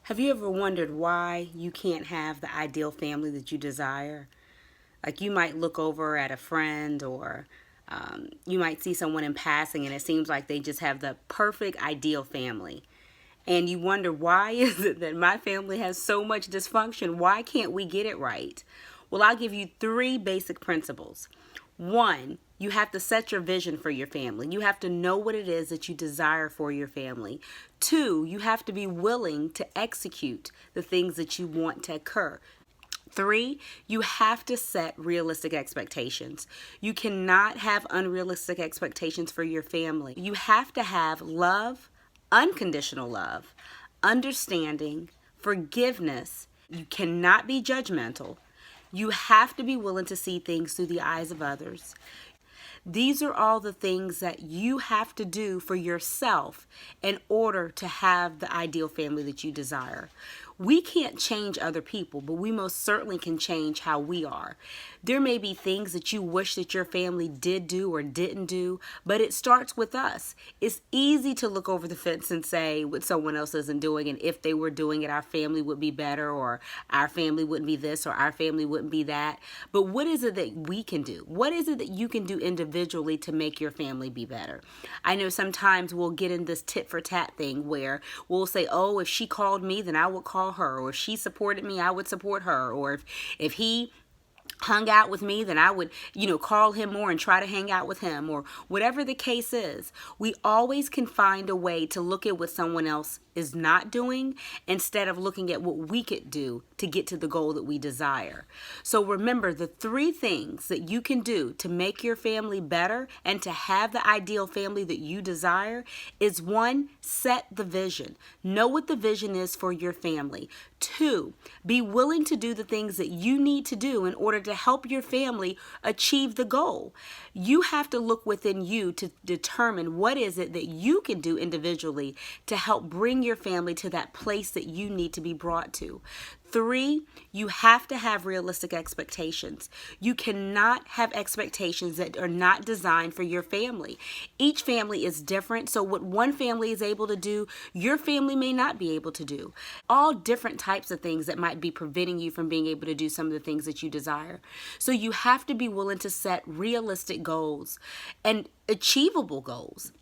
Have you ever wondered why you can't have the ideal family that you desire? Like you might look over at a friend or you might see someone in passing and it seems like they just have the perfect ideal family. And you wonder, why is it that my family has so much dysfunction? Why can't we get it right? Well, I'll give you 3 basic principles. 1, you have to set your vision for your family. You have to know what it is that you desire for your family. 2, you have to be willing to execute the things that you want to occur. 3, you have to set realistic expectations. You cannot have unrealistic expectations for your family. You have to have love, unconditional love, understanding, forgiveness. You cannot be judgmental. You have to be willing to see things through the eyes of others. These are all the things that you have to do for yourself in order to have the ideal family that you desire. We can't change other people, but we most certainly can change how we are. There may be things that you wish that your family did do or didn't do, but it starts with us. It's easy to look over the fence and say what someone else isn't doing, and if they were doing it, our family would be better, or our family wouldn't be this, or our family wouldn't be that. But what is it that we can do? What is it that you can do individually to make your family be better? I know sometimes we'll get in this tit for tat thing where we'll say, oh, if she called me, then I would call her, or if she supported me, I would support her, or if he hung out with me, then I would, call him more and try to hang out with him, or whatever the case is. We always can find a way to look at what someone else is not doing instead of looking at what we could do to get to the goal that we desire. So remember, the 3 things that you can do to make your family better and to have the ideal family that you desire is 1, set the vision. Know what the vision is for your family. 2, be willing to do the things that you need to do in order to help your family achieve the goal. You have to look within you to determine what is it that you can do individually to help bring your family to that place that you need to be brought to. 3, you have to have realistic expectations. You cannot have expectations that are not designed for your family. Each family is different, so what one family is able to do, your family may not be able to do. All different types of things that might be preventing you from being able to do some of the things that you desire. So you have to be willing to set realistic goals and achievable goals.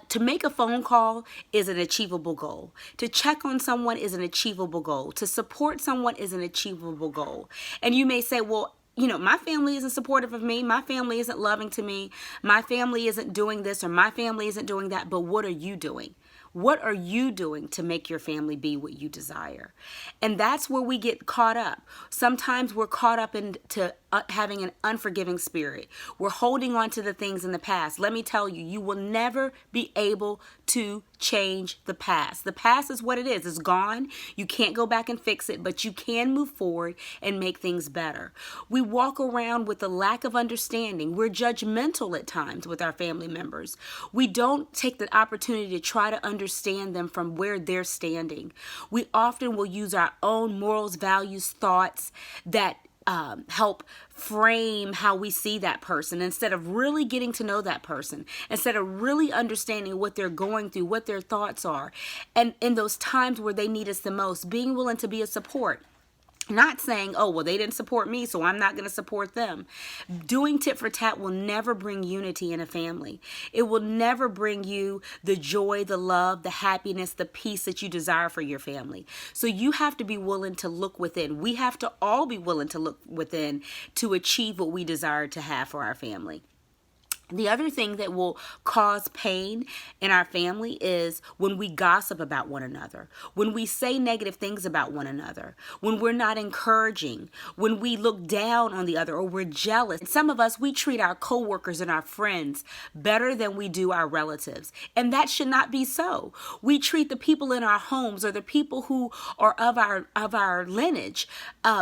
To make a phone call is an achievable goal. To check on someone is an achievable goal. To support someone is an achievable goal. And you may say, well, my family isn't supportive of me. My family isn't loving to me. My family isn't doing this, or my family isn't doing that. But what are you doing? What are you doing to make your family be what you desire? And that's where we get caught up. Sometimes we're caught up into having an unforgiving spirit. We're holding on to the things in the past. Let me tell you, you will never be able to change the past. The past is what it is. It's gone. You can't go back and fix it, but you can move forward and make things better. We walk around with a lack of understanding. We're judgmental at times with our family members. We don't take the opportunity to try to understand them from where they're standing. We often will use our own morals, values, thoughts that help frame how we see that person instead of really getting to know that person, instead of really understanding what they're going through, what their thoughts are. And in those times where they need us the most, being willing to be a support. Not saying, oh, well, they didn't support me, so I'm not going to support them. Doing tit for tat will never bring unity in a family. It will never bring you the joy, the love, the happiness, the peace that you desire for your family. So you have to be willing to look within. We have to all be willing to look within to achieve what we desire to have for our family. The other thing that will cause pain in our family is when we gossip about one another, when we say negative things about one another, when we're not encouraging, when we look down on the other, or we're jealous. Some of us, we treat our coworkers and our friends better than we do our relatives, and that should not be so. We treat the people in our homes or the people who are of our lineage,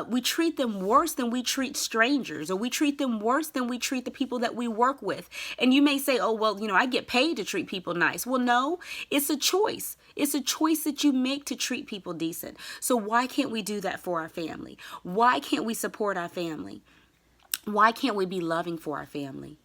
we treat them worse than we treat strangers, or we treat them worse than we treat the people that we work with. And you may say, oh, well, I get paid to treat people nice. Well, no, it's a choice. It's a choice that you make to treat people decent. So why can't we do that for our family? Why can't we support our family? Why can't we be loving for our family?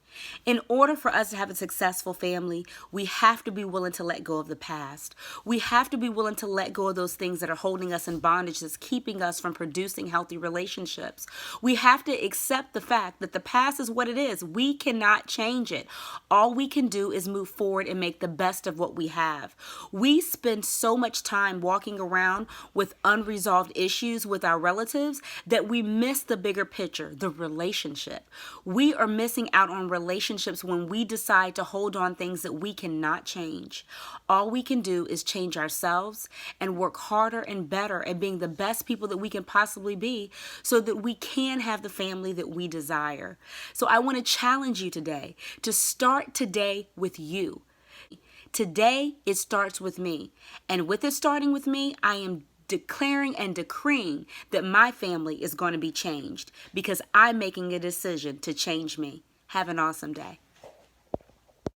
In order for us to have a successful family, we have to be willing to let go of the past. We have to be willing to let go of those things that are holding us in bondage, that's keeping us from producing healthy relationships. We have to accept the fact that the past is what it is. We cannot change it. All we can do is move forward and make the best of what we have. We spend so much time walking around with unresolved issues with our relatives that we miss the bigger picture, the relationship. We are missing out on relationships when we decide to hold on things that we cannot change. All we can do is change ourselves and work harder and better at being the best people that we can possibly be so that we can have the family that we desire. So I want to challenge you today to start today with you. Today, it starts with me. And with it starting with me, I am declaring and decreeing that my family is going to be changed because I'm making a decision to change me. Have an awesome day.